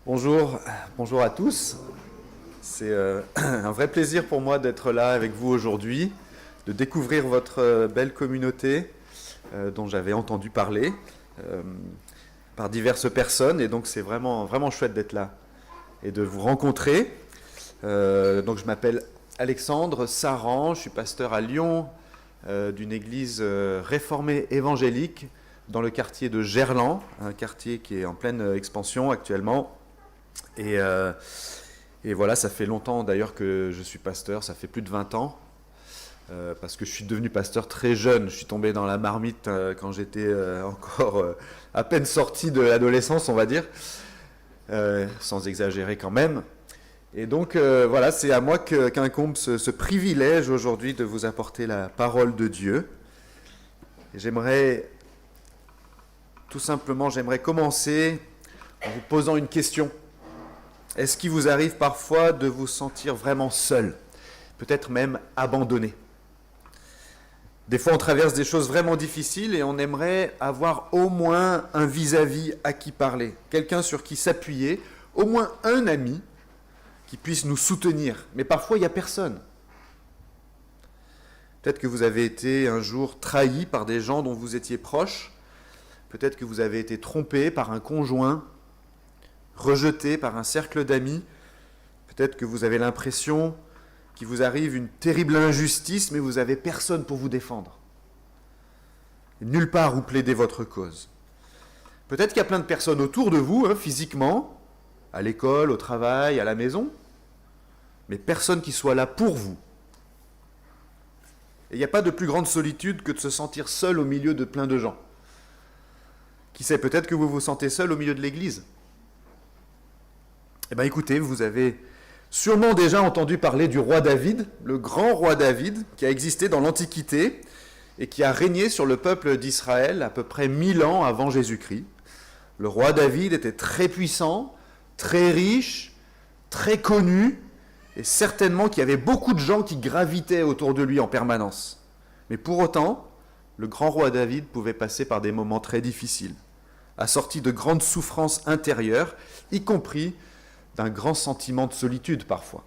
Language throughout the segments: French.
Bonjour, bonjour à tous. C'est un vrai plaisir pour moi d'être là avec vous aujourd'hui, de découvrir votre belle communauté dont j'avais entendu parler par diverses personnes. Et donc c'est vraiment, vraiment chouette d'être là et de vous rencontrer. Donc je m'appelle Alexandre Saran, je suis pasteur à Lyon d'une église réformée évangélique dans le quartier de Gerland, un quartier qui est en pleine expansion actuellement. Et voilà, ça fait longtemps d'ailleurs que je suis pasteur, ça fait plus de 20 ans, parce que je suis devenu pasteur très jeune. Je suis tombé dans la marmite quand j'étais encore à peine sorti de l'adolescence, on va dire, sans exagérer quand même. Et donc voilà, c'est à moi qu'incombe ce privilège aujourd'hui de vous apporter la parole de Dieu. Et tout simplement, j'aimerais commencer en vous posant une question. Est-ce qu'il vous arrive parfois de vous sentir vraiment seul, peut-être même abandonné? Des fois, on traverse des choses vraiment difficiles et on aimerait avoir au moins un vis-à-vis à qui parler, quelqu'un sur qui s'appuyer, au moins un ami qui puisse nous soutenir. Mais parfois, il n'y a personne. Peut-être que vous avez été un jour trahi par des gens dont vous étiez proche. Peut-être que vous avez été trompé par un conjoint, rejeté par un cercle d'amis. Peut-être que vous avez l'impression qu'il vous arrive une terrible injustice, mais vous n'avez personne pour vous défendre. Et nulle part où plaider votre cause. Peut-être qu'il y a plein de personnes autour de vous, physiquement, à l'école, au travail, à la maison, mais personne qui soit là pour vous. Et il n'y a pas de plus grande solitude que de se sentir seul au milieu de plein de gens. Qui sait, peut-être que vous vous sentez seul au milieu de l'église. Eh bien écoutez, vous avez sûrement déjà entendu parler du roi David, le grand roi David, qui a existé dans l'Antiquité et qui a régné sur le peuple d'Israël à peu près 1000 ans avant Jésus-Christ. Le roi David était très puissant, très riche, très connu, et certainement qu'il y avait beaucoup de gens qui gravitaient autour de lui en permanence. Mais pour autant, le grand roi David pouvait passer par des moments très difficiles, assortis de grandes souffrances intérieures, y compris d'un grand sentiment de solitude parfois.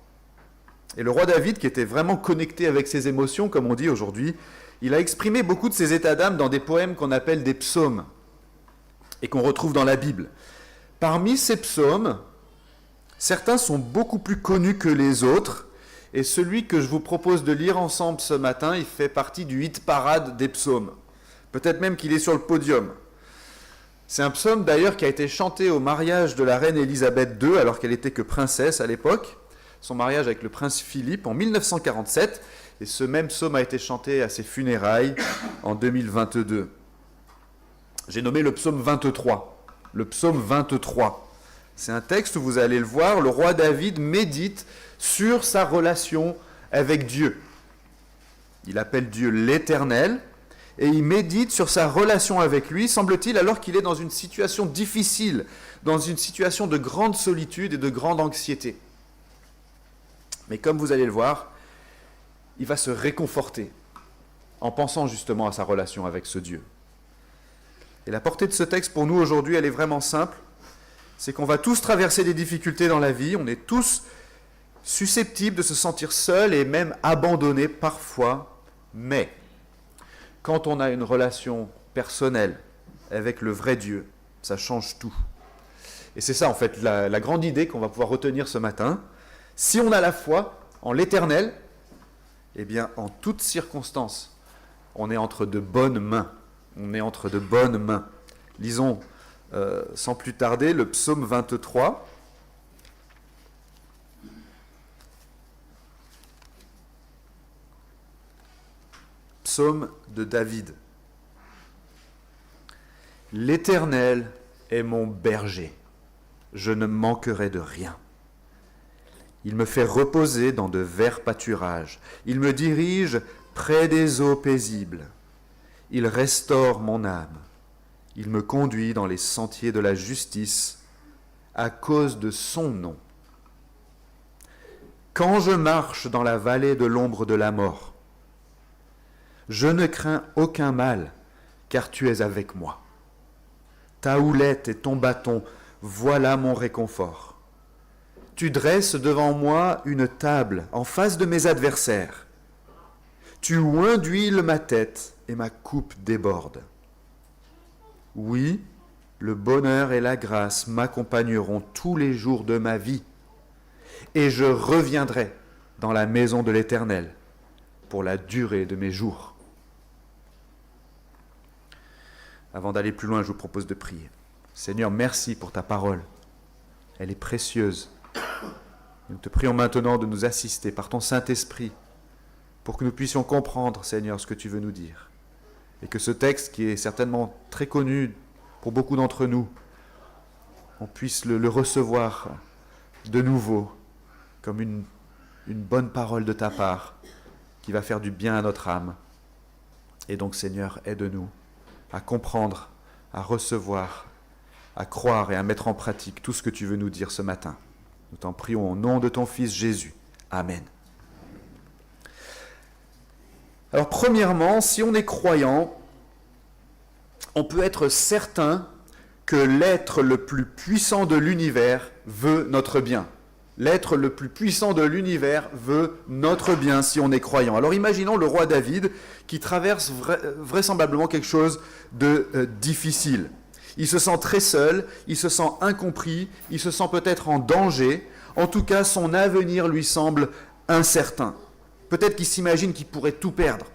Et le roi David, qui était vraiment connecté avec ses émotions, comme on dit aujourd'hui, il a exprimé beaucoup de ses états d'âme dans des poèmes qu'on appelle des psaumes, et qu'on retrouve dans la Bible. Parmi ces psaumes, certains sont beaucoup plus connus que les autres, et celui que je vous propose de lire ensemble ce matin, il fait partie du hit parade des psaumes. Peut-être même qu'il est sur le podium. C'est un psaume d'ailleurs qui a été chanté au mariage de la reine Élisabeth II, alors qu'elle n'était que princesse à l'époque, son mariage avec le prince Philippe en 1947, et ce même psaume a été chanté à ses funérailles en 2022. J'ai nommé le psaume 23. Le psaume 23. C'est un texte où vous allez le voir, le roi David médite sur sa relation avec Dieu. Il appelle Dieu l'Éternel, et il médite sur sa relation avec lui, semble-t-il, alors qu'il est dans une situation difficile, dans une situation de grande solitude et de grande anxiété. Mais comme vous allez le voir, il va se réconforter en pensant justement à sa relation avec ce Dieu. Et la portée de ce texte pour nous aujourd'hui, elle est vraiment simple. C'est qu'on va tous traverser des difficultés dans la vie, on est tous susceptibles de se sentir seuls et même abandonnés parfois, mais quand on a une relation personnelle avec le vrai Dieu, ça change tout. Et c'est ça en fait la grande idée qu'on va pouvoir retenir ce matin. Si on a la foi en l'Éternel, eh bien en toutes circonstances, on est entre de bonnes mains. On est entre de bonnes mains. Lisons sans plus tarder le psaume 23. Psaume de David. L'Éternel est mon berger, je ne manquerai de rien. Il me fait reposer dans de verts pâturages, il me dirige près des eaux paisibles. Il restaure mon âme, il me conduit dans les sentiers de la justice à cause de son nom. Quand je marche dans la vallée de l'ombre de la mort, je ne crains aucun mal, car tu es avec moi. Ta houlette et ton bâton voilà mon réconfort. Tu dresses devant moi une table en face de mes adversaires. Tu oins d'huile ma tête et ma coupe déborde. Oui, le bonheur et la grâce m'accompagneront tous les jours de ma vie, et je reviendrai dans la maison de l'Éternel pour la durée de mes jours. Avant d'aller plus loin, je vous propose de prier. Seigneur, merci pour ta parole. Elle est précieuse. Nous te prions maintenant de nous assister par ton Saint-Esprit pour que nous puissions comprendre, Seigneur, ce que tu veux nous dire. Et que ce texte, qui est certainement très connu pour beaucoup d'entre nous, on puisse le recevoir de nouveau comme une bonne parole de ta part qui va faire du bien à notre âme. Et donc, Seigneur, aide-nous à comprendre, à recevoir, à croire et à mettre en pratique tout ce que tu veux nous dire ce matin. Nous t'en prions au nom de ton Fils Jésus. Amen. Alors, premièrement, si on est croyant, on peut être certain que l'être le plus puissant de l'univers veut notre bien. L'être le plus puissant de l'univers veut notre bien si on est croyant. Alors imaginons le roi David qui traverse vraisemblablement quelque chose de difficile. Il se sent très seul, il se sent incompris, il se sent peut-être en danger. En tout cas, son avenir lui semble incertain. Peut-être qu'il s'imagine qu'il pourrait tout perdre.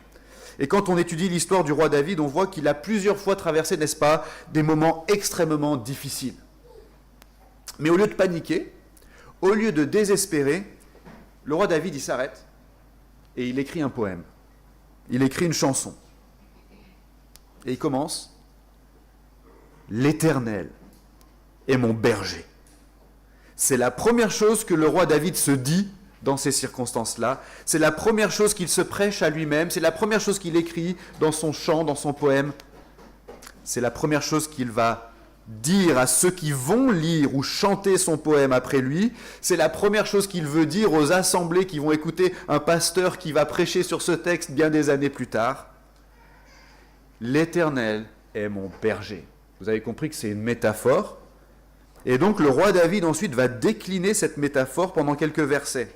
Et quand on étudie l'histoire du roi David, on voit qu'il a plusieurs fois traversé, n'est-ce pas, des moments extrêmement difficiles. Mais au lieu de paniquer, au lieu de désespérer, le roi David, il s'arrête et il écrit un poème. Il écrit une chanson. Et il commence « L'Éternel est mon berger ». C'est la première chose que le roi David se dit dans ces circonstances-là. C'est la première chose qu'il se prêche à lui-même. C'est la première chose qu'il écrit dans son chant, dans son poème. C'est la première chose qu'il va dire à ceux qui vont lire ou chanter son poème après lui. C'est la première chose qu'il veut dire aux assemblées qui vont écouter un pasteur qui va prêcher sur ce texte bien des années plus tard. L'Éternel est mon berger. Vous avez compris que c'est une métaphore. Et donc le roi David ensuite va décliner cette métaphore pendant quelques versets.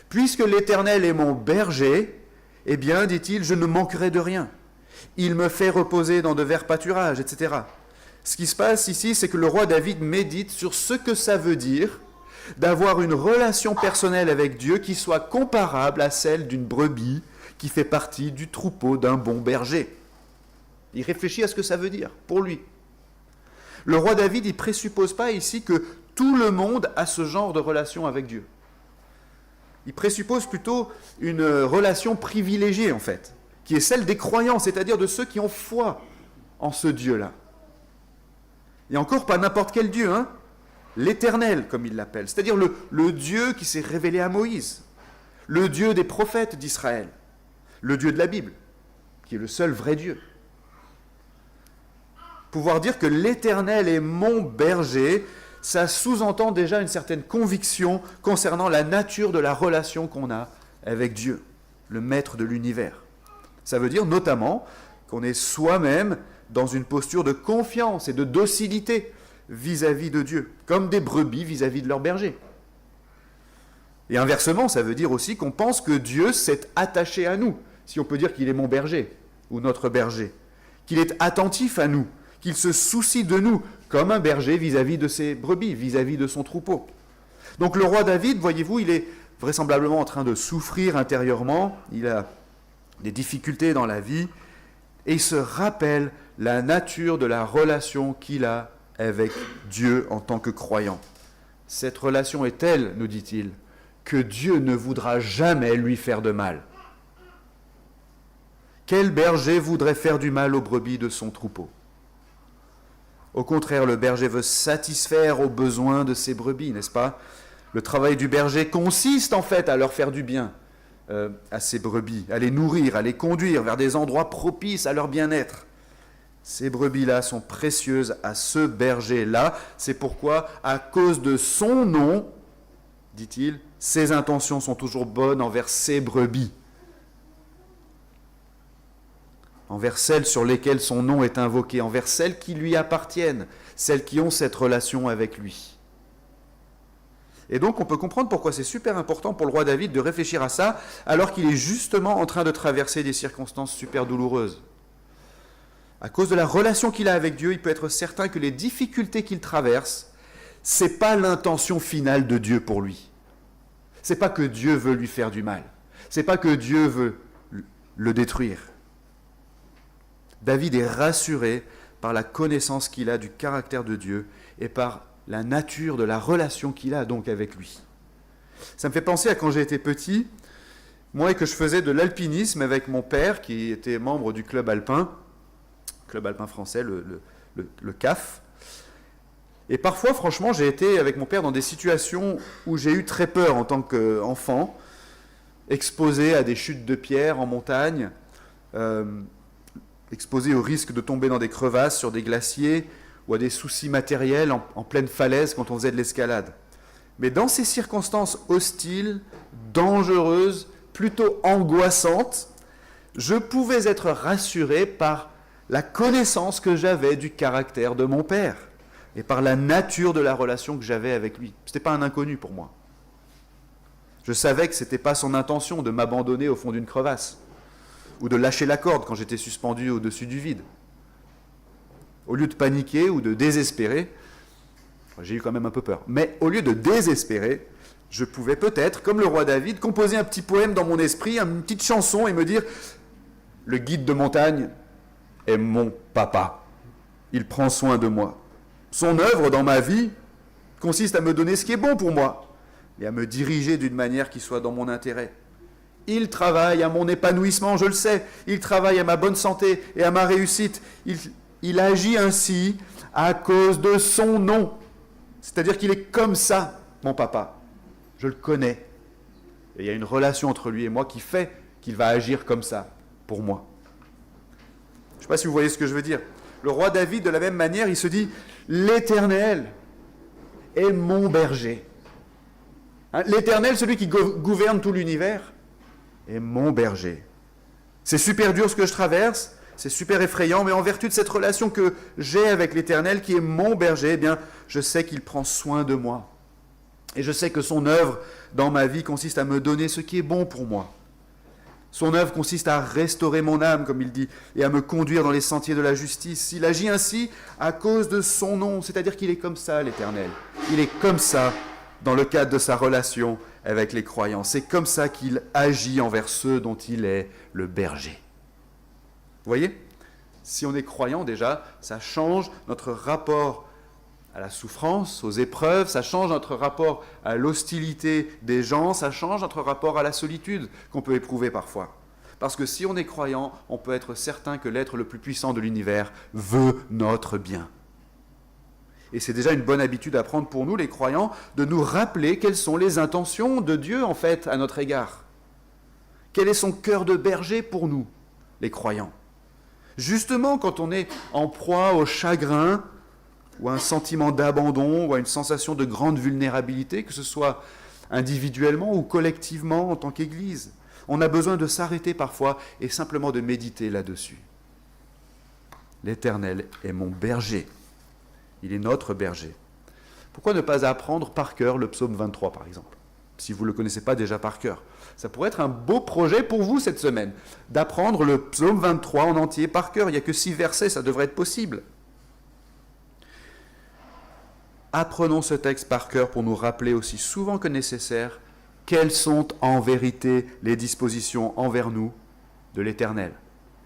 Puisque l'Éternel est mon berger, eh bien, dit-il, je ne manquerai de rien. Il me fait reposer dans de verts pâturages, etc. Ce qui se passe ici, c'est que le roi David médite sur ce que ça veut dire d'avoir une relation personnelle avec Dieu qui soit comparable à celle d'une brebis qui fait partie du troupeau d'un bon berger. Il réfléchit à ce que ça veut dire pour lui. Le roi David, il ne présuppose pas ici que tout le monde a ce genre de relation avec Dieu. Il présuppose plutôt une relation privilégiée, en fait, qui est celle des croyants, c'est-à-dire de ceux qui ont foi en ce Dieu-là. Et encore pas n'importe quel Dieu, hein, l'Éternel, comme il l'appelle, c'est-à-dire le Dieu qui s'est révélé à Moïse, le Dieu des prophètes d'Israël, le Dieu de la Bible, qui est le seul vrai Dieu. Pouvoir dire que l'Éternel est mon berger, ça sous-entend déjà une certaine conviction concernant la nature de la relation qu'on a avec Dieu, le maître de l'univers. Ça veut dire notamment qu'on est soi-même dans une posture de confiance et de docilité vis-à-vis de Dieu, comme des brebis vis-à-vis de leur berger. Et inversement, ça veut dire aussi qu'on pense que Dieu s'est attaché à nous, si on peut dire qu'il est mon berger ou notre berger, qu'il est attentif à nous, qu'il se soucie de nous, comme un berger vis-à-vis de ses brebis, vis-à-vis de son troupeau. Donc le roi David, voyez-vous, il est vraisemblablement en train de souffrir intérieurement, il a des difficultés dans la vie, et il se rappelle la nature de la relation qu'il a avec Dieu en tant que croyant. Cette relation est telle, nous dit-il, que Dieu ne voudra jamais lui faire de mal. Quel berger voudrait faire du mal aux brebis de son troupeau ? Au contraire, le berger veut satisfaire aux besoins de ses brebis, n'est-ce pas ? Le travail du berger consiste en fait à leur faire du bien à ses brebis, à les nourrir, à les conduire vers des endroits propices à leur bien-être. Ces brebis-là sont précieuses à ce berger-là. C'est pourquoi, à cause de son nom, dit-il, ses intentions sont toujours bonnes envers ses brebis, envers celles sur lesquelles son nom est invoqué, envers celles qui lui appartiennent, celles qui ont cette relation avec lui. Et donc on peut comprendre pourquoi c'est super important pour le roi David de réfléchir à ça, alors qu'il est justement en train de traverser des circonstances super douloureuses. À cause de la relation qu'il a avec Dieu, il peut être certain que les difficultés qu'il traverse, ce n'est pas l'intention finale de Dieu pour lui. Ce n'est pas que Dieu veut lui faire du mal. Ce n'est pas que Dieu veut le détruire. David est rassuré par la connaissance qu'il a du caractère de Dieu et par la nature de la relation qu'il a donc avec lui. Ça me fait penser à quand j'ai été petit, moi et que je faisais de l'alpinisme avec mon père qui était membre du club alpin français, le CAF. Et parfois, franchement, j'ai été avec mon père dans des situations où j'ai eu très peur en tant qu'enfant, exposé à des chutes de pierre en montagne, exposé au risque de tomber dans des crevasses sur des glaciers ou à des soucis matériels en pleine falaise quand on faisait de l'escalade. Mais dans ces circonstances hostiles, dangereuses, plutôt angoissantes, je pouvais être rassuré par la connaissance que j'avais du caractère de mon père et par la nature de la relation que j'avais avec lui. Ce n'était pas un inconnu pour moi. Je savais que ce n'était pas son intention de m'abandonner au fond d'une crevasse ou de lâcher la corde quand j'étais suspendu au-dessus du vide. Au lieu de paniquer ou de désespérer, j'ai eu quand même un peu peur, mais au lieu de désespérer, je pouvais peut-être, comme le roi David, composer un petit poème dans mon esprit, une petite chanson et me dire « Le guide de montagne est mon papa. Il prend soin de moi. Son œuvre dans ma vie consiste à me donner ce qui est bon pour moi et à me diriger d'une manière qui soit dans mon intérêt. Il travaille à mon épanouissement, je le sais. Il travaille à ma bonne santé et à ma réussite. Il agit ainsi à cause de son nom. C'est-à-dire qu'il est comme ça, mon papa. Je le connais. Et il y a une relation entre lui et moi qui fait qu'il va agir comme ça pour moi. Je ne sais pas si vous voyez ce que je veux dire. Le roi David, de la même manière, il se dit « L'Éternel est mon berger. » L'Éternel, celui qui gouverne tout l'univers, est mon berger. C'est super dur ce que je traverse, c'est super effrayant, mais en vertu de cette relation que j'ai avec l'Éternel, qui est mon berger, eh bien, je sais qu'il prend soin de moi. Et je sais que son œuvre dans ma vie consiste à me donner ce qui est bon pour moi. Son œuvre consiste à restaurer mon âme, comme il dit, et à me conduire dans les sentiers de la justice. Il agit ainsi à cause de son nom, c'est-à-dire qu'il est comme ça, l'Éternel. Il est comme ça dans le cadre de sa relation avec les croyants. C'est comme ça qu'il agit envers ceux dont il est le berger. Vous voyez ? Si on est croyant déjà, ça change notre rapport à la souffrance, aux épreuves, ça change notre rapport à l'hostilité des gens, ça change notre rapport à la solitude qu'on peut éprouver parfois. Parce que si on est croyant, on peut être certain que l'être le plus puissant de l'univers veut notre bien. Et c'est déjà une bonne habitude à prendre pour nous, les croyants, de nous rappeler quelles sont les intentions de Dieu, en fait, à notre égard. Quel est son cœur de berger pour nous, les croyants ? Justement, quand on est en proie au chagrin, ou à un sentiment d'abandon, ou à une sensation de grande vulnérabilité, que ce soit individuellement ou collectivement en tant qu'Église, on a besoin de s'arrêter parfois et simplement de méditer là-dessus. L'Éternel est mon berger. Il est notre berger. Pourquoi ne pas apprendre par cœur le psaume 23, par exemple, si vous ne le connaissez pas déjà par cœur ? Ça pourrait être un beau projet pour vous cette semaine, d'apprendre le psaume 23 en entier par cœur. Il n'y a que 6 versets, ça devrait être possible. Apprenons ce texte par cœur pour nous rappeler aussi souvent que nécessaire quelles sont en vérité les dispositions envers nous de l'Éternel,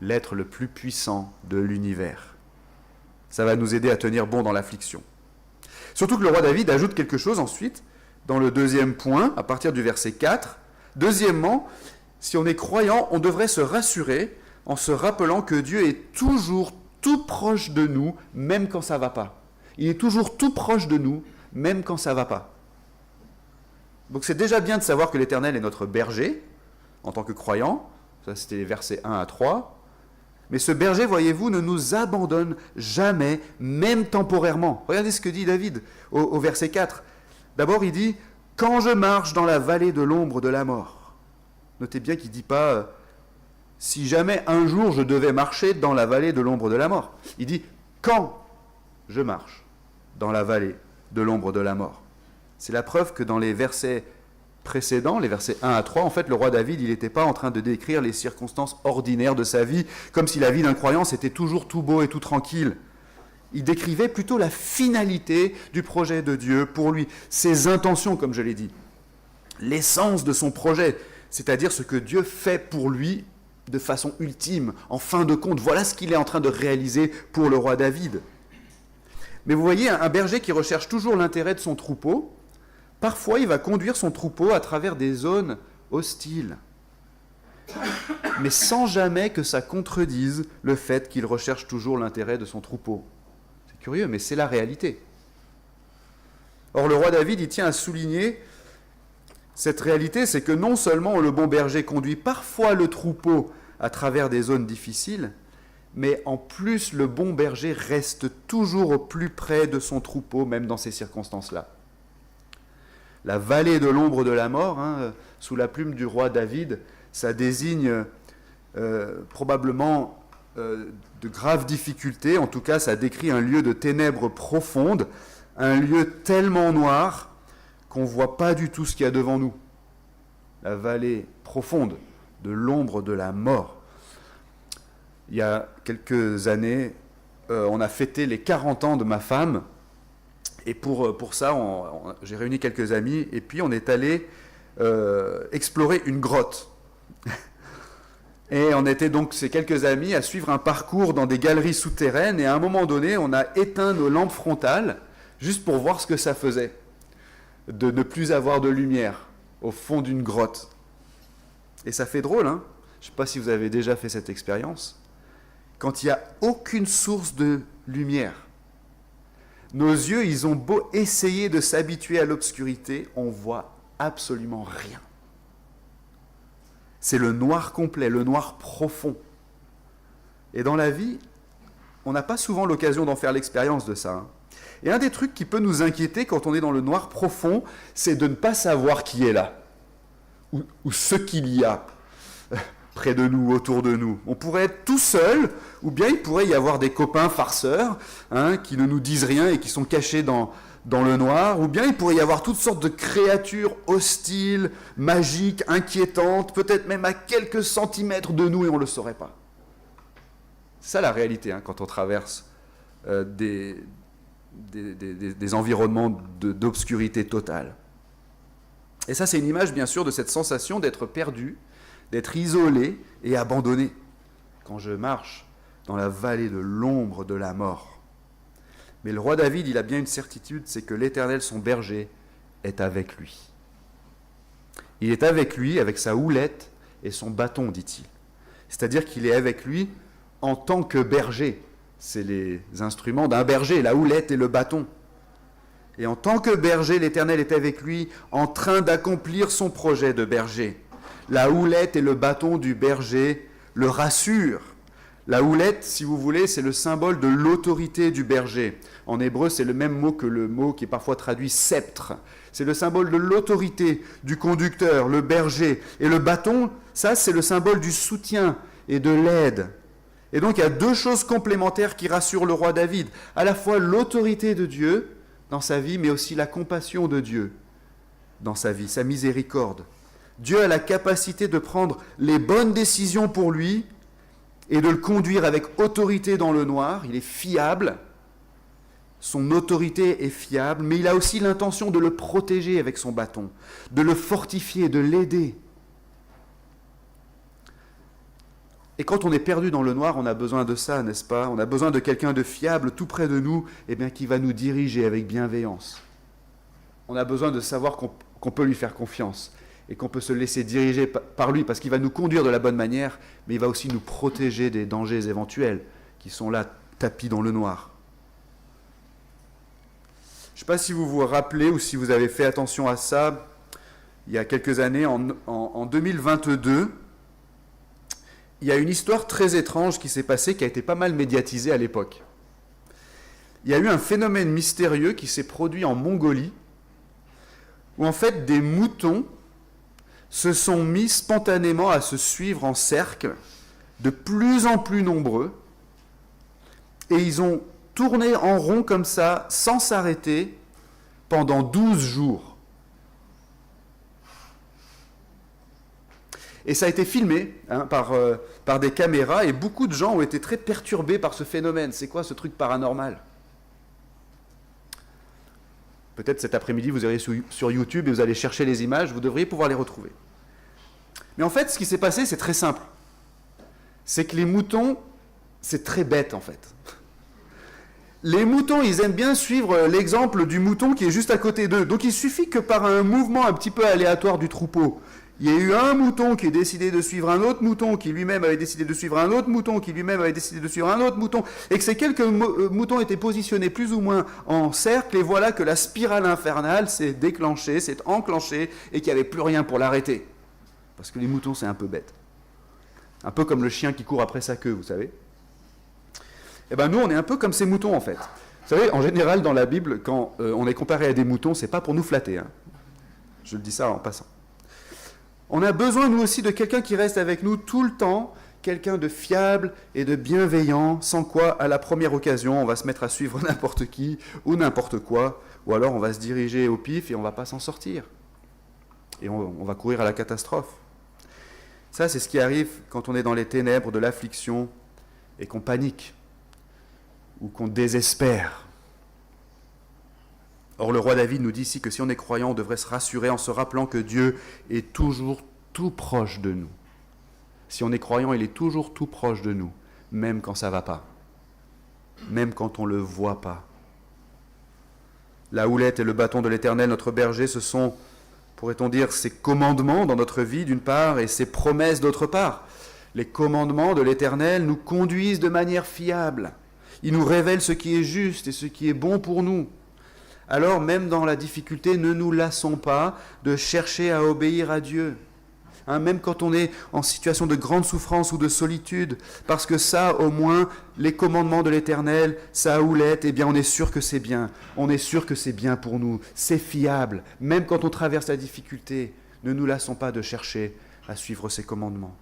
l'être le plus puissant de l'univers. Ça va nous aider à tenir bon dans l'affliction. Surtout que le roi David ajoute quelque chose ensuite, dans le deuxième point, à partir du verset 4. Deuxièmement, si on est croyant, on devrait se rassurer en se rappelant que Dieu est toujours tout proche de nous, même quand ça ne va pas. Il est toujours tout proche de nous, même quand ça ne va pas. Donc c'est déjà bien de savoir que l'Éternel est notre berger, en tant que croyant. Ça, c'était les versets 1 à 3. Mais ce berger, voyez-vous, ne nous abandonne jamais, même temporairement. Regardez ce que dit David au verset 4. D'abord, il dit « Quand je marche dans la vallée de l'ombre de la mort ». Notez bien qu'il ne dit pas « Si jamais un jour je devais marcher dans la vallée de l'ombre de la mort ». Il dit « Quand je marche ». dans la vallée de l'ombre de la mort. C'est la preuve que dans les versets précédents, les versets 1 à 3, en fait, le roi David, il n'était pas en train de décrire les circonstances ordinaires de sa vie, comme si la vie d'un croyant, était toujours tout beau et tout tranquille. Il décrivait plutôt la finalité du projet de Dieu pour lui, ses intentions, comme je l'ai dit, l'essence de son projet, c'est-à-dire ce que Dieu fait pour lui de façon ultime, en fin de compte. Voilà ce qu'il est en train de réaliser pour le roi David. Mais vous voyez, un berger qui recherche toujours l'intérêt de son troupeau, parfois il va conduire son troupeau à travers des zones hostiles, mais sans jamais que ça contredise le fait qu'il recherche toujours l'intérêt de son troupeau. C'est curieux, mais c'est la réalité. Or, le roi David, il tient à souligner cette réalité, c'est que non seulement le bon berger conduit parfois le troupeau à travers des zones difficiles, mais en plus, le bon berger reste toujours au plus près de son troupeau, même dans ces circonstances-là. La vallée de l'ombre de la mort, sous la plume du roi David, ça désigne probablement de graves difficultés. En tout cas, ça décrit un lieu de ténèbres profondes, un lieu tellement noir qu'on ne voit pas du tout ce qu'il y a devant nous. La vallée profonde de l'ombre de la mort. Il y a quelques années, on a fêté les 40 ans de ma femme, et pour ça, j'ai réuni quelques amis, et puis on est allé explorer une grotte. Et on était donc, ces quelques amis, à suivre un parcours dans des galeries souterraines, et à un moment donné, on a éteint nos lampes frontales, juste pour voir ce que ça faisait, de ne plus avoir de lumière au fond d'une grotte. Et ça fait drôle, hein ? Je ne sais pas si vous avez déjà fait cette expérience. Quand il n'y a aucune source de lumière, nos yeux, ils ont beau essayer de s'habituer à l'obscurité, on voit absolument rien. C'est le noir complet, le noir profond. Et dans la vie, on n'a pas souvent l'occasion d'en faire l'expérience de ça. Et un des trucs qui peut nous inquiéter quand on est dans le noir profond, c'est de ne pas savoir qui est là, ou ce qu'il y a près de nous, autour de nous. On pourrait être tout seul, ou bien il pourrait y avoir des copains farceurs qui ne nous disent rien et qui sont cachés dans le noir, ou bien il pourrait y avoir toutes sortes de créatures hostiles, magiques, inquiétantes, peut-être même à quelques centimètres de nous et on ne le saurait pas. C'est ça la réalité quand on traverse des environnements d'obscurité totale. Et ça, c'est une image, bien sûr, de cette sensation d'être perdu, d'être isolé et abandonné quand je marche dans la vallée de l'ombre de la mort. Mais le roi David, il a bien une certitude, c'est que l'Éternel, son berger, est avec lui. Il est avec lui, avec sa houlette et son bâton, dit-il. C'est-à-dire qu'il est avec lui en tant que berger. C'est les instruments d'un berger, la houlette et le bâton. Et en tant que berger, l'Éternel est avec lui en train d'accomplir son projet de berger. La houlette et le bâton du berger le rassurent. La houlette, si vous voulez, c'est le symbole de l'autorité du berger. En hébreu, c'est le même mot que le mot qui est parfois traduit sceptre. C'est le symbole de l'autorité du conducteur, le berger. Et le bâton, ça, c'est le symbole du soutien et de l'aide. Et donc, il y a deux choses complémentaires qui rassurent le roi David. À la fois l'autorité de Dieu dans sa vie, mais aussi la compassion de Dieu dans sa vie, sa miséricorde. Dieu a la capacité de prendre les bonnes décisions pour lui et de le conduire avec autorité dans le noir. Il est fiable, son autorité est fiable, mais il a aussi l'intention de le protéger avec son bâton, de le fortifier, de l'aider. Et quand on est perdu dans le noir, on a besoin de ça, n'est-ce pas ? On a besoin de quelqu'un de fiable tout près de nous, qui va nous diriger avec bienveillance. On a besoin de savoir qu'on peut lui faire confiance et qu'on peut se laisser diriger par lui parce qu'il va nous conduire de la bonne manière, mais il va aussi nous protéger des dangers éventuels qui sont là, tapis dans le noir. Je ne sais pas si vous vous rappelez ou si vous avez fait attention à ça, il y a quelques années, en 2022, il y a une histoire très étrange qui s'est passée, qui a été pas mal médiatisée à l'époque. Il y a eu un phénomène mystérieux qui s'est produit en Mongolie, où en fait des moutons se sont mis spontanément à se suivre en cercle, de plus en plus nombreux, et ils ont tourné en rond comme ça, sans s'arrêter, pendant 12 jours. Et ça a été filmé par des caméras, et beaucoup de gens ont été très perturbés par ce phénomène. C'est quoi ce truc paranormal ? Peut-être cet après-midi, vous irez sur YouTube et vous allez chercher les images, vous devriez pouvoir les retrouver. Mais en fait, ce qui s'est passé, c'est très simple. C'est que les moutons, c'est très bête en fait. Les moutons, ils aiment bien suivre l'exemple du mouton qui est juste à côté d'eux. Donc il suffit que par un mouvement un petit peu aléatoire du troupeau, il y ait eu un mouton qui ait décidé de suivre un autre mouton, qui lui-même avait décidé de suivre un autre mouton, qui lui-même avait décidé de suivre un autre mouton, et que ces quelques moutons étaient positionnés plus ou moins en cercle, et voilà que la spirale infernale s'est déclenchée, s'est enclenchée, et qu'il n'y avait plus rien pour l'arrêter. Parce que les moutons, c'est un peu bête. Un peu comme le chien qui court après sa queue, vous savez. Eh bien nous, on est un peu comme ces moutons, en fait. Vous savez, en général, dans la Bible, quand on est comparé à des moutons, c'est pas pour nous flatter. Hein. Je le dis ça en passant. On a besoin, nous aussi, de quelqu'un qui reste avec nous tout le temps, quelqu'un de fiable et de bienveillant, sans quoi, à la première occasion, on va se mettre à suivre n'importe qui ou n'importe quoi, ou alors on va se diriger au pif et on ne va pas s'en sortir. Et on va courir à la catastrophe. Ça, c'est ce qui arrive quand on est dans les ténèbres de l'affliction et qu'on panique ou qu'on désespère. Or, le roi David nous dit ici que si on est croyant, on devrait se rassurer en se rappelant que Dieu est toujours tout proche de nous. Si on est croyant, il est toujours tout proche de nous, même quand ça ne va pas, même quand on ne le voit pas. La houlette et le bâton de l'Éternel, notre berger, ce sont, pourrait-on dire, ses commandements dans notre vie d'une part et ses promesses d'autre part. Les commandements de l'Éternel nous conduisent de manière fiable. Ils nous révèlent ce qui est juste et ce qui est bon pour nous. Alors, même dans la difficulté, ne nous lassons pas de chercher à obéir à Dieu. Même quand on est en situation de grande souffrance ou de solitude, parce que ça, au moins, les commandements de l'Éternel, sa houlette, eh bien, on est sûr que c'est bien. On est sûr que c'est bien pour nous. C'est fiable. Même quand on traverse la difficulté, ne nous lassons pas de chercher à suivre ses commandements.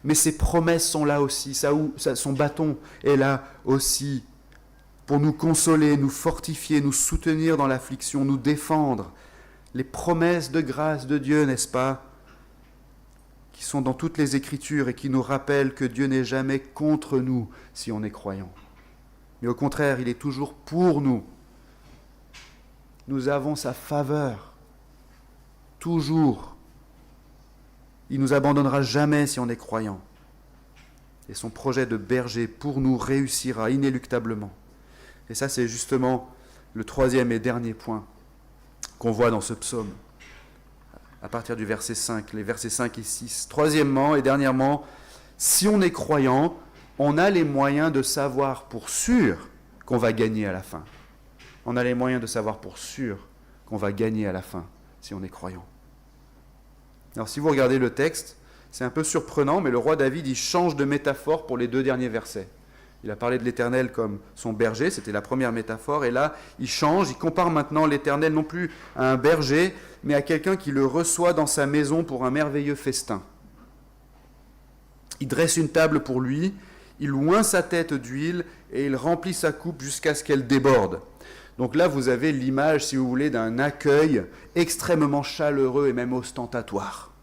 Mais ses promesses sont là aussi. Son bâton est là aussi, pour nous consoler, nous fortifier, nous soutenir dans l'affliction, nous défendre. Les promesses de grâce de Dieu, n'est-ce pas, qui sont dans toutes les Écritures et qui nous rappellent que Dieu n'est jamais contre nous si on est croyant. Mais au contraire, il est toujours pour nous. Nous avons sa faveur, toujours. Il ne nous abandonnera jamais si on est croyant. Et son projet de berger pour nous réussira inéluctablement. Et ça, c'est justement le troisième et dernier point qu'on voit dans ce psaume, à partir du verset 5, les versets 5 et 6. Troisièmement et dernièrement, si on est croyant, on a les moyens de savoir pour sûr qu'on va gagner à la fin. On a les moyens de savoir pour sûr qu'on va gagner à la fin, si on est croyant. Alors, si vous regardez le texte, c'est un peu surprenant, mais le roi David, il change de métaphore pour les deux derniers versets. Il a parlé de l'Éternel comme son berger, c'était la première métaphore, et là, il change, il compare maintenant l'Éternel non plus à un berger, mais à quelqu'un qui le reçoit dans sa maison pour un merveilleux festin. Il dresse une table pour lui, il oint sa tête d'huile, et il remplit sa coupe jusqu'à ce qu'elle déborde. Donc là, vous avez l'image, si vous voulez, d'un accueil extrêmement chaleureux et même ostentatoire.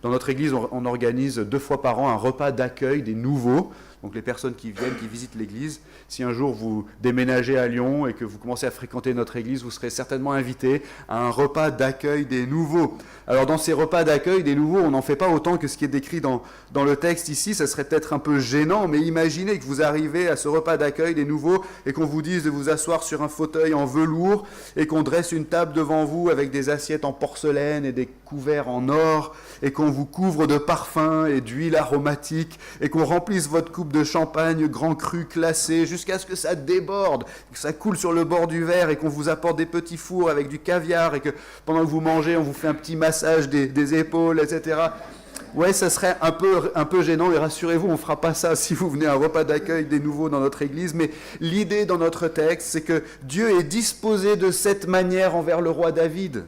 Dans notre église, on organise 2 fois par an un repas d'accueil des nouveaux, donc les personnes qui viennent, qui visitent l'église. Si un jour vous déménagez à Lyon et que vous commencez à fréquenter notre église, vous serez certainement invité à un repas d'accueil des nouveaux. Alors dans ces repas d'accueil des nouveaux, on n'en fait pas autant que ce qui est décrit dans le texte ici. Ça serait peut-être un peu gênant, mais imaginez que vous arrivez à ce repas d'accueil des nouveaux et qu'on vous dise de vous asseoir sur un fauteuil en velours et qu'on dresse une table devant vous avec des assiettes en porcelaine et des couverts en or et qu'on vous couvre de parfums et d'huile aromatique et qu'on remplisse votre coupe de champagne grand cru classé jusqu'à ce que ça déborde, que ça coule sur le bord du verre et qu'on vous apporte des petits fours avec du caviar et que pendant que vous mangez, on vous fait un petit massage des épaules, etc. Ouais, ça serait un peu gênant et rassurez-vous, on ne fera pas ça si vous venez à un repas d'accueil des nouveaux dans notre église, mais l'idée dans notre texte, c'est que Dieu est disposé de cette manière envers le roi David.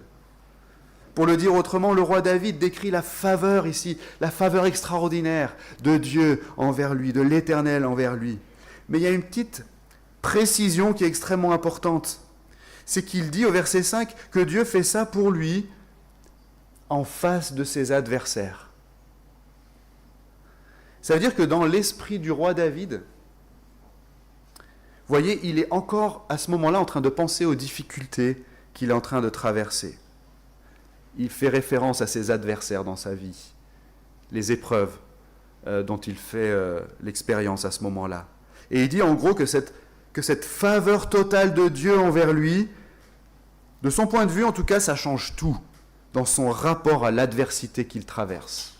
Pour le dire autrement, le roi David décrit la faveur ici, la faveur extraordinaire de Dieu envers lui, de l'Éternel envers lui. Mais il y a une petite précision qui est extrêmement importante. C'est qu'il dit au verset 5 que Dieu fait ça pour lui en face de ses adversaires. Ça veut dire que dans l'esprit du roi David, vous voyez, il est encore à ce moment-là en train de penser aux difficultés qu'il est en train de traverser. Il fait référence à ses adversaires dans sa vie, les épreuves dont il fait l'expérience à ce moment-là. Et il dit en gros que cette faveur totale de Dieu envers lui, de son point de vue en tout cas, ça change tout dans son rapport à l'adversité qu'il traverse.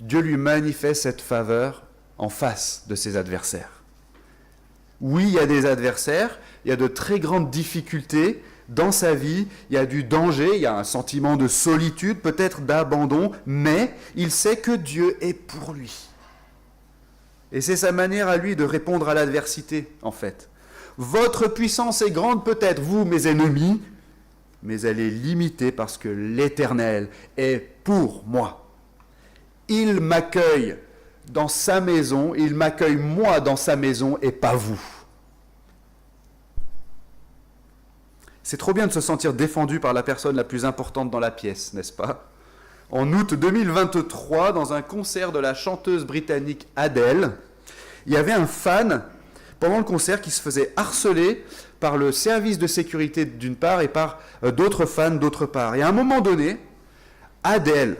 Dieu lui manifeste cette faveur en face de ses adversaires. Oui, il y a des adversaires, il y a de très grandes difficultés dans sa vie, il y a du danger, il y a un sentiment de solitude, peut-être d'abandon, mais il sait que Dieu est pour lui. Et c'est sa manière à lui de répondre à l'adversité, en fait. Votre puissance est grande peut-être, vous, mes ennemis, mais elle est limitée parce que l'Éternel est pour moi. Il m'accueille dans sa maison, il m'accueille moi dans sa maison et pas vous. C'est trop bien de se sentir défendu par la personne la plus importante dans la pièce, n'est-ce pas ? En août 2023, dans un concert de la chanteuse britannique Adele, il y avait un fan pendant le concert qui se faisait harceler par le service de sécurité d'une part et par d'autres fans d'autre part. Et à un moment donné, Adele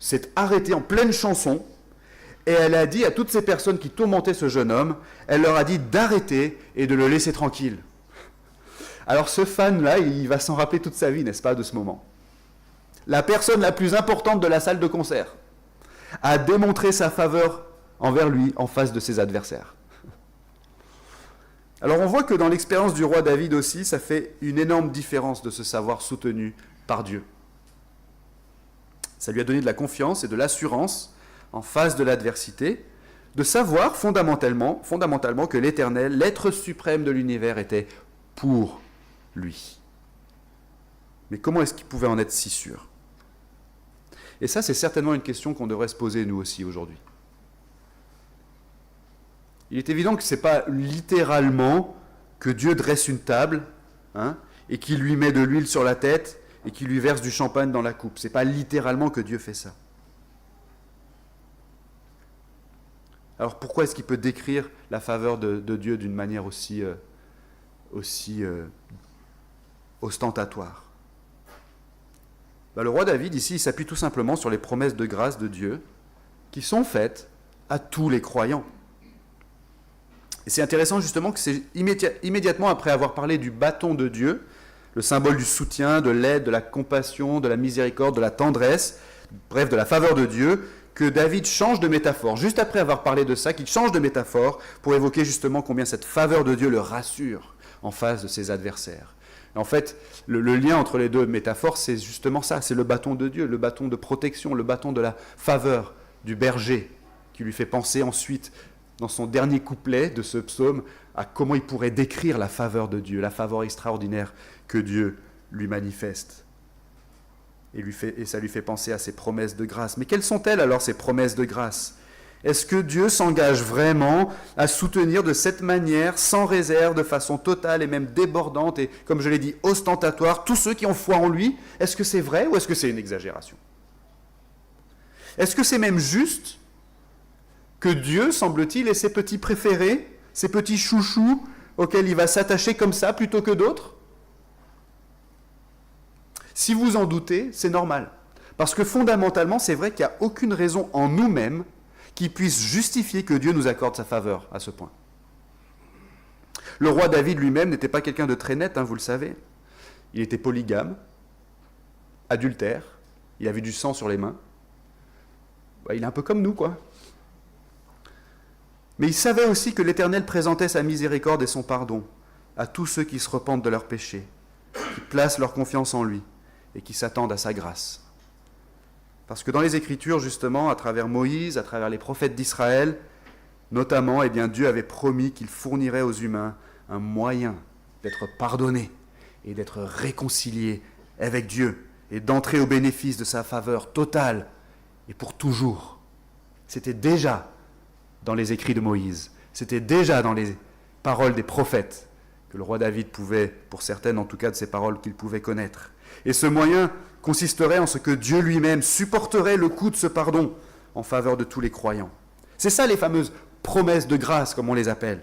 s'est arrêtée en pleine chanson et elle a dit à toutes ces personnes qui tourmentaient ce jeune homme, elle leur a dit d'arrêter et de le laisser tranquille. Alors ce fan-là, il va s'en rappeler toute sa vie, n'est-ce pas, de ce moment. La personne la plus importante de la salle de concert a démontré sa faveur envers lui en face de ses adversaires. Alors on voit que dans l'expérience du roi David aussi, ça fait une énorme différence de se savoir soutenu par Dieu. Ça lui a donné de la confiance et de l'assurance en face de l'adversité, de savoir fondamentalement que l'Éternel, l'être suprême de l'univers, était pour lui. Mais comment est-ce qu'il pouvait en être si sûr ? Et ça, c'est certainement une question qu'on devrait se poser nous aussi aujourd'hui. Il est évident que ce n'est pas littéralement que Dieu dresse une table et qu'il lui met de l'huile sur la tête et qu'il lui verse du champagne dans la coupe. Ce n'est pas littéralement que Dieu fait ça. Alors pourquoi est-ce qu'il peut décrire la faveur de Dieu d'une manière aussi ostentatoire ? Le roi David, ici, il s'appuie tout simplement sur les promesses de grâce de Dieu qui sont faites à tous les croyants. Et c'est intéressant justement que c'est immédiatement après avoir parlé du bâton de Dieu, le symbole du soutien, de l'aide, de la compassion, de la miséricorde, de la tendresse, bref, de la faveur de Dieu, que David change de métaphore. Juste après avoir parlé de ça, qu'il change de métaphore pour évoquer justement combien cette faveur de Dieu le rassure en face de ses adversaires. Et en fait, le lien entre les deux métaphores, c'est justement ça, c'est le bâton de Dieu, le bâton de protection, le bâton de la faveur du berger, qui lui fait penser ensuite, dans son dernier couplet de ce psaume, à comment il pourrait décrire la faveur de Dieu, la faveur extraordinaire que Dieu lui manifeste. Et ça lui fait penser à ses promesses de grâce. Mais quelles sont-elles alors, ces promesses de grâce ? Est-ce que Dieu s'engage vraiment à soutenir de cette manière, sans réserve, de façon totale et même débordante et, comme je l'ai dit, ostentatoire, tous ceux qui ont foi en lui ? Est-ce que c'est vrai ou est-ce que c'est une exagération ? Est-ce que c'est même juste que Dieu, semble-t-il, ait ses petits préférés, ses petits chouchous auxquels il va s'attacher comme ça plutôt que d'autres ? Si vous en doutez, c'est normal. Parce que fondamentalement, c'est vrai qu'il n'y a aucune raison en nous-mêmes qui puisse justifier que Dieu nous accorde sa faveur à ce point. Le roi David lui-même n'était pas quelqu'un de très net, vous le savez. Il était polygame, adultère, il avait du sang sur les mains. Il est un peu comme nous, quoi. Mais il savait aussi que l'Éternel présentait sa miséricorde et son pardon à tous ceux qui se repentent de leurs péchés, qui placent leur confiance en lui et qui s'attendent à sa grâce. Parce que dans les Écritures, justement, à travers Moïse, à travers les prophètes d'Israël, notamment, Dieu avait promis qu'il fournirait aux humains un moyen d'être pardonnés et d'être réconciliés avec Dieu et d'entrer au bénéfice de sa faveur totale et pour toujours. C'était déjà dans les écrits de Moïse, c'était déjà dans les paroles des prophètes, que le roi David pouvait, pour certaines en tout cas de ces paroles qu'il pouvait connaître. Et ce moyen consisterait en ce que Dieu lui-même supporterait le coût de ce pardon en faveur de tous les croyants. C'est ça les fameuses promesses de grâce, comme on les appelle.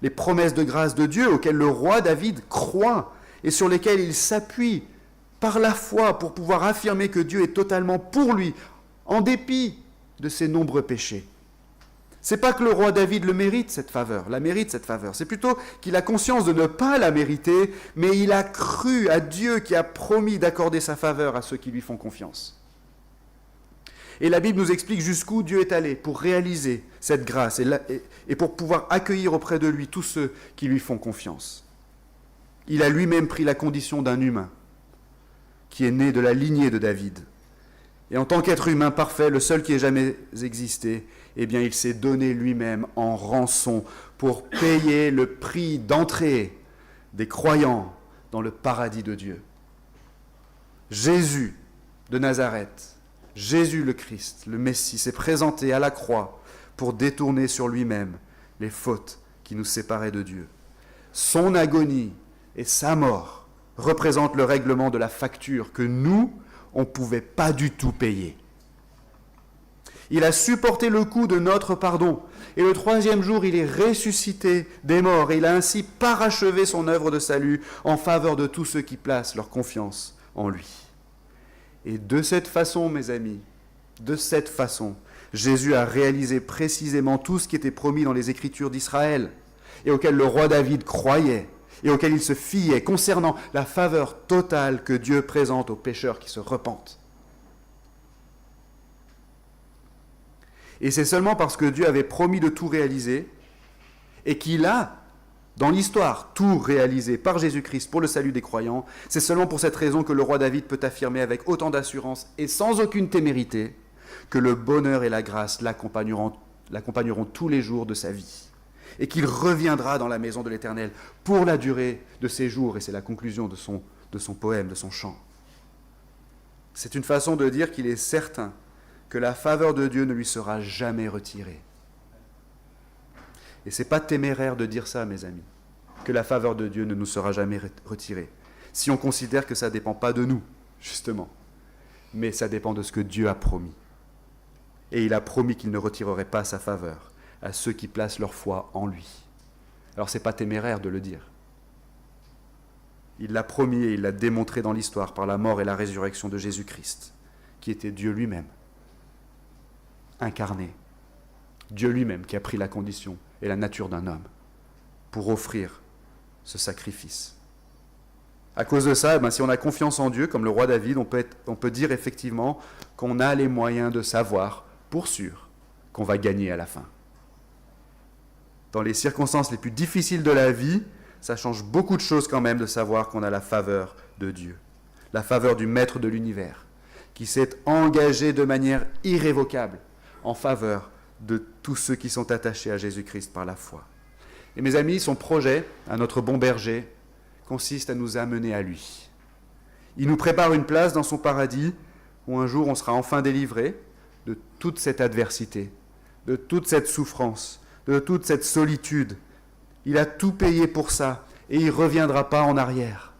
Les promesses de grâce de Dieu auxquelles le roi David croit et sur lesquelles il s'appuie par la foi pour pouvoir affirmer que Dieu est totalement pour lui, en dépit de ses nombreux péchés. C'est pas que le roi David la mérite cette faveur, c'est plutôt qu'il a conscience de ne pas la mériter, mais il a cru à Dieu qui a promis d'accorder sa faveur à ceux qui lui font confiance. Et la Bible nous explique jusqu'où Dieu est allé pour réaliser cette grâce et pour pouvoir accueillir auprès de lui tous ceux qui lui font confiance. Il a lui-même pris la condition d'un humain qui est né de la lignée de David. Et en tant qu'être humain parfait, le seul qui ait jamais existé, eh bien, il s'est donné lui-même en rançon pour payer le prix d'entrée des croyants dans le paradis de Dieu. Jésus de Nazareth, Jésus le Christ, le Messie, s'est présenté à la croix pour détourner sur lui-même les fautes qui nous séparaient de Dieu. Son agonie et sa mort représentent le règlement de la facture que nous, on ne pouvait pas du tout payer. Il a supporté le coup de notre pardon. Et le troisième jour, il est ressuscité des morts. Et il a ainsi parachevé son œuvre de salut en faveur de tous ceux qui placent leur confiance en lui. Et de cette façon, mes amis, de cette façon, Jésus a réalisé précisément tout ce qui était promis dans les Écritures d'Israël et auquel le roi David croyait et auquel il se fiait concernant la faveur totale que Dieu présente aux pécheurs qui se repentent. Et c'est seulement parce que Dieu avait promis de tout réaliser et qu'il a, dans l'histoire, tout réalisé par Jésus-Christ pour le salut des croyants, c'est seulement pour cette raison que le roi David peut affirmer avec autant d'assurance et sans aucune témérité que le bonheur et la grâce l'accompagneront tous les jours de sa vie et qu'il reviendra dans la maison de l'Éternel pour la durée de ses jours. Et c'est la conclusion de son poème, de son chant. C'est une façon de dire qu'il est certain que la faveur de Dieu ne lui sera jamais retirée. Et ce n'est pas téméraire de dire ça, mes amis, que la faveur de Dieu ne nous sera jamais retirée, si on considère que ça ne dépend pas de nous, justement, mais ça dépend de ce que Dieu a promis. Et il a promis qu'il ne retirerait pas sa faveur à ceux qui placent leur foi en lui. Alors ce n'est pas téméraire de le dire. Il l'a promis et il l'a démontré dans l'histoire par la mort et la résurrection de Jésus-Christ, qui était Dieu lui-même, incarné. Dieu lui-même qui a pris la condition et la nature d'un homme pour offrir ce sacrifice. À cause de ça, si on a confiance en Dieu, comme le roi David, on peut dire effectivement qu'on a les moyens de savoir, pour sûr, qu'on va gagner à la fin. Dans les circonstances les plus difficiles de la vie, ça change beaucoup de choses quand même de savoir qu'on a la faveur de Dieu, la faveur du Maître de l'univers, qui s'est engagé de manière irrévocable en faveur de tous ceux qui sont attachés à Jésus-Christ par la foi. Et mes amis, son projet, à notre bon berger, consiste à nous amener à lui. Il nous prépare une place dans son paradis où un jour on sera enfin délivré de toute cette adversité, de toute cette souffrance, de toute cette solitude. Il a tout payé pour ça et il ne reviendra pas en arrière.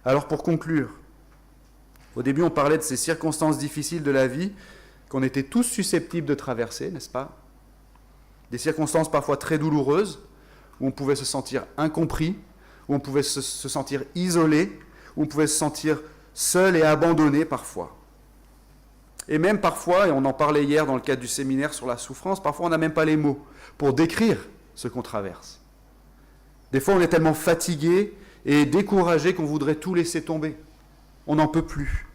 Alors pour conclure, au début on parlait de ces circonstances difficiles de la vie qu'on était tous susceptibles de traverser, n'est-ce pas ? Des circonstances parfois très douloureuses, où on pouvait se sentir incompris, où on pouvait se sentir isolé, où on pouvait se sentir seul et abandonné parfois. Et même parfois, et on en parlait hier dans le cadre du séminaire sur la souffrance, parfois on n'a même pas les mots pour décrire ce qu'on traverse. Des fois on est tellement fatigué et découragé qu'on voudrait tout laisser tomber. On n'en peut plus.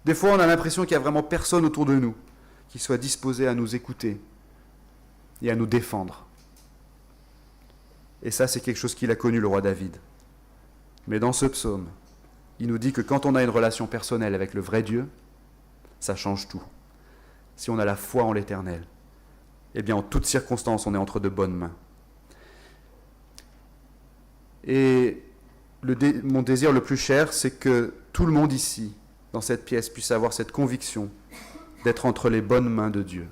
Des fois on a l'impression qu'il n'y a vraiment personne autour de nous qui soit disposé à nous écouter et à nous défendre. Et ça, c'est quelque chose qu'il a connu, le roi David. Mais dans ce psaume, il nous dit que quand on a une relation personnelle avec le vrai Dieu, ça change tout. Si on a la foi en l'Éternel, eh bien, en toutes circonstances, on est entre de bonnes mains. Et mon désir le plus cher, c'est que tout le monde ici, dans cette pièce, puisse avoir cette conviction d'être entre les bonnes mains de Dieu.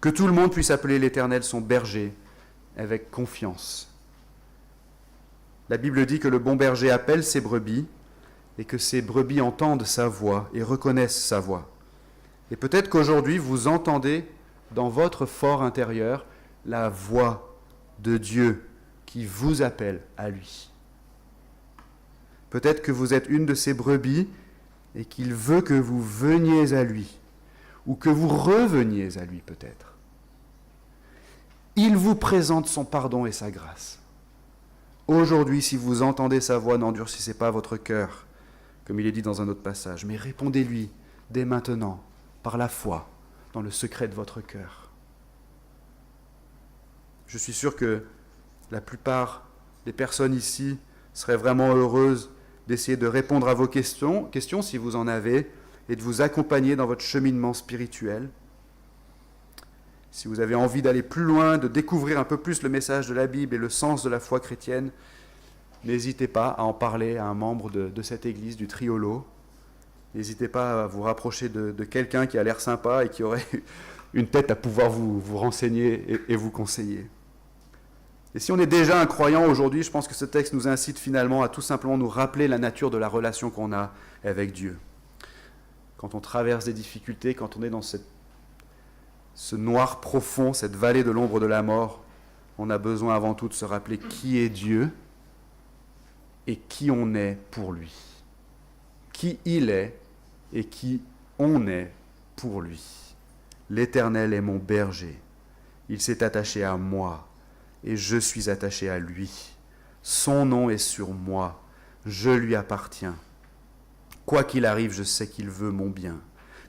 Que tout le monde puisse appeler l'Éternel son berger avec confiance. La Bible dit que le bon berger appelle ses brebis et que ces brebis entendent sa voix et reconnaissent sa voix. Et peut-être qu'aujourd'hui, vous entendez dans votre fort intérieur la voix de Dieu qui vous appelle à lui. Peut-être que vous êtes une de ces brebis et qu'il veut que vous veniez à lui, ou que vous reveniez à lui peut-être. Il vous présente son pardon et sa grâce. Aujourd'hui, si vous entendez sa voix, n'endurcissez pas votre cœur, comme il est dit dans un autre passage, mais répondez-lui dès maintenant, par la foi, dans le secret de votre cœur. Je suis sûr que la plupart des personnes ici seraient vraiment heureuses d'essayer de répondre à vos questions si vous en avez, et de vous accompagner dans votre cheminement spirituel. Si vous avez envie d'aller plus loin, de découvrir un peu plus le message de la Bible et le sens de la foi chrétienne, n'hésitez pas à en parler à un membre de cette église, du Triolo. N'hésitez pas à vous rapprocher de quelqu'un qui a l'air sympa et qui aurait une tête à pouvoir vous renseigner et vous conseiller. Et si on est déjà un croyant aujourd'hui, je pense que ce texte nous incite finalement à tout simplement nous rappeler la nature de la relation qu'on a avec Dieu. Quand on traverse des difficultés, quand on est dans ce noir profond, cette vallée de l'ombre de la mort, on a besoin avant tout de se rappeler qui est Dieu et qui on est pour lui. Qui il est et qui on est pour lui. L'Éternel est mon berger. Il s'est attaché à moi et je suis attaché à lui. Son nom est sur moi. Je lui appartiens. Quoi qu'il arrive, je sais qu'il veut mon bien.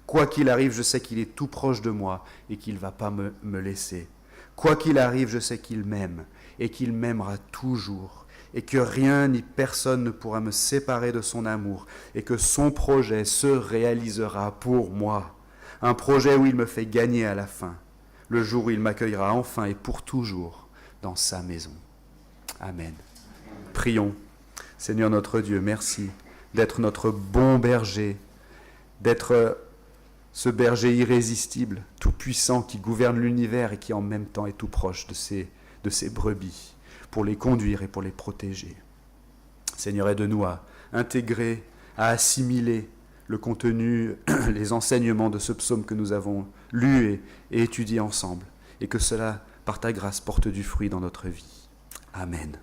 Quoi qu'il arrive, je sais qu'il est tout proche de moi et qu'il ne va pas me laisser. Quoi qu'il arrive, je sais qu'il m'aime et qu'il m'aimera toujours et que rien ni personne ne pourra me séparer de son amour et que son projet se réalisera pour moi. Un projet où il me fait gagner à la fin, le jour où il m'accueillera enfin et pour toujours dans sa maison. Amen. Prions. Seigneur notre Dieu, merci d'être notre bon berger, d'être ce berger irrésistible, tout-puissant, qui gouverne l'univers et qui en même temps est tout proche de ses brebis, pour les conduire et pour les protéger. Seigneur, aide-nous à intégrer, à assimiler le contenu, les enseignements de ce psaume que nous avons lu et étudié ensemble, et que cela, par ta grâce, porte du fruit dans notre vie. Amen.